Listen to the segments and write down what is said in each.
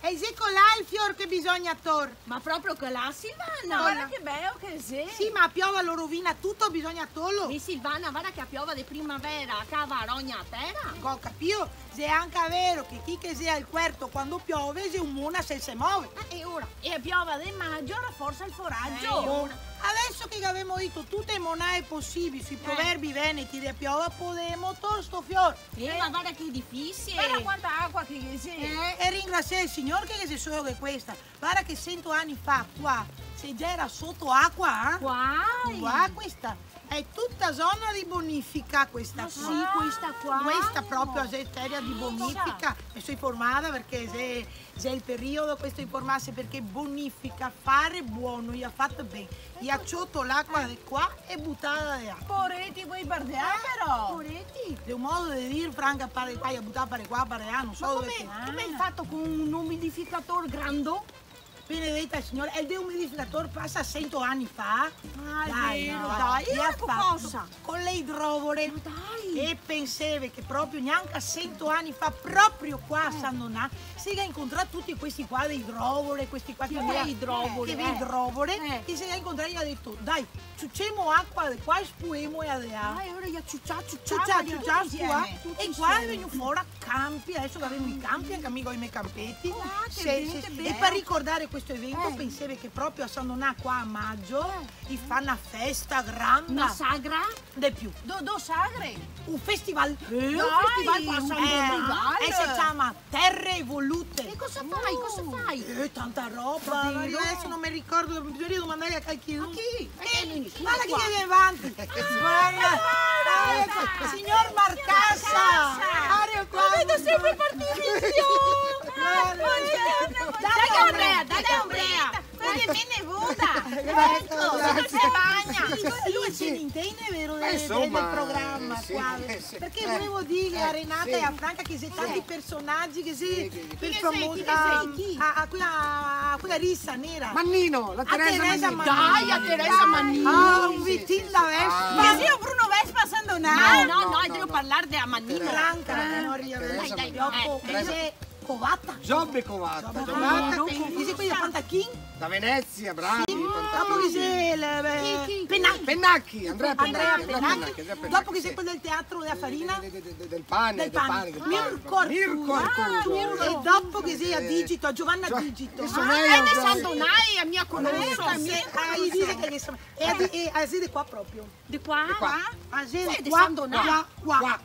E se colà il fior che bisogna tor. Ma proprio colà, Silvana? Guarda che bello che sei. Sì, ma a piova lo rovina tutto, bisogna tollo. Mi Silvana, guarda che a piova di primavera, cava rogna a terra. Ho capito, se è anche vero che chi che sia il quarto quando piove, se un mona se muove. E ora? E a piova di maggio rafforza il foraggio. Adesso che abbiamo detto tutte le monaie possibili sui proverbi veneti di piova, podemo tor sto fior. Ma guarda che difficile. Guarda quanta acqua che c'è. E ringrazio il Signore che si solo che questa. Guarda che 100 anni fa qua, se già era sotto acqua, qua questa. È tutta zona di bonifica questa qua. Sì, questa qua. Questa proprio è seria di bonifica. Mi sono informata perché se è il periodo questo informarsi perché bonifica, fare buono, gli ha fatto bene. Gli ha ciotto l'acqua di qua e buttata di là. Poretti, vuoi bardeare però? Poretti, è un modo di dire franca pare qua, gli ha buttato pare qua, pare là, non so dove. Come hai fatto con un umidificatore grande? Benedetta Signore, il deumidificatore passa 100 anni fa. Dai. E ha fatto cosa? con le idrovore. Dai. E pensava che proprio neanche 100 anni fa, proprio qua a San Donà, si è incontrato tutti questi qua di idrovore, questi qua che idrovore, e si è incontrato e ha detto, dai, ciucciamo acqua di qua e spuemo e adea. Dai, ora gli ha ciucciato, qua. E qua è venuto fuori a campi, adesso che abbiamo i campi, anche amico i miei campetti. E per ricordare questo evento pensavo che proprio a San Donà qua a maggio gli fanno una festa grande. Una sagra? Di più. Dove sagre? Un festival. Un festival qua a San Donà. E si chiama Terre Evolute. E cosa fai? Cosa fai? Tanta roba. Adesso non mi ricordo, bisogna domandare a qualcuno. Chi? Guarda chi viene avanti. Signor Marcassa. Aria qua. Vedo sempre partito. Dai, Andrea. Vedi, me ne vuda. Ecco, Non si bagna. Lui si intende, vero, del programma qua. Perché volevo dire a Renata e a Franca che sei tanti personaggi che sei per famosi. A quella rissa nera. Mannino, la Teresa Mannino. Dai, a Teresa Mannino. Ah, un vittin da Vespa. Io Bruno Vespa a San Donà. No, devo parlare della Mannino. Franca, non riesco. Dai. Dopo, Covata. Giobbe Covata. Dice qui da Pantachin? Da Venezia, bravi. Dopo che sei Pennacchi, Andrea Pennacchi. Dopo che sei quello del teatro della farina? Del pane. Mirko E dopo che sei a Digito, a Giovanna Digito. È di San Donai, a mia conosco. E a sede qua proprio. Di qua? A sede di qua. San Donà. Qua.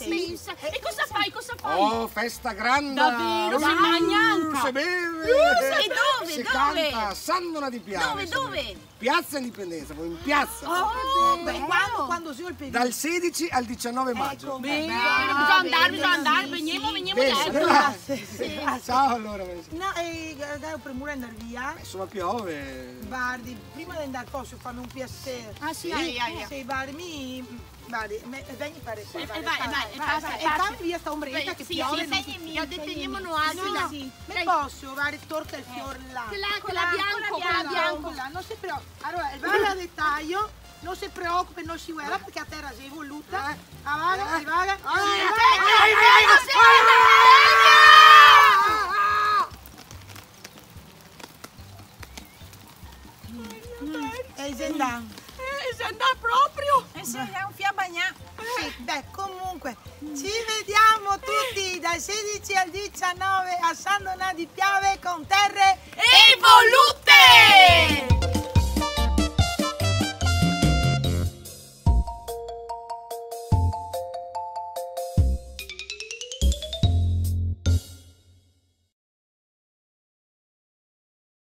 Pensa. E cosa fai? Oh, festa grande! Davvero? Si mangia anche? Si beve! E dove? Si canta a San Donà di Piave. Dove? Piazza Indipendenza, poi in piazza. Quando si ho il periodo? Dal 16 al 19 maggio. Bisogna andare, veniamo dentro. Ciao allora. No, devo premura andare via. Insomma piove. Guardi, prima di andare posso farmi un piacere. Ah sì? Sì, guardi, vieni per Vai. E fammi via sta ombretta che piove. Sì, deteniamo altri. Sì, me posso, guardi, torca il fiore là. Quella bianco. Non si preoccupi. Allora, il vero dettaglio, non si preoccupi, non si guarda perché a terra sei voluta. Vaga. E se andà? Se andà proprio. E se è un fiabagna. Sì, beh, comunque, ci vediamo tutti dal 16 al 19 a San Donà di Piave con Terre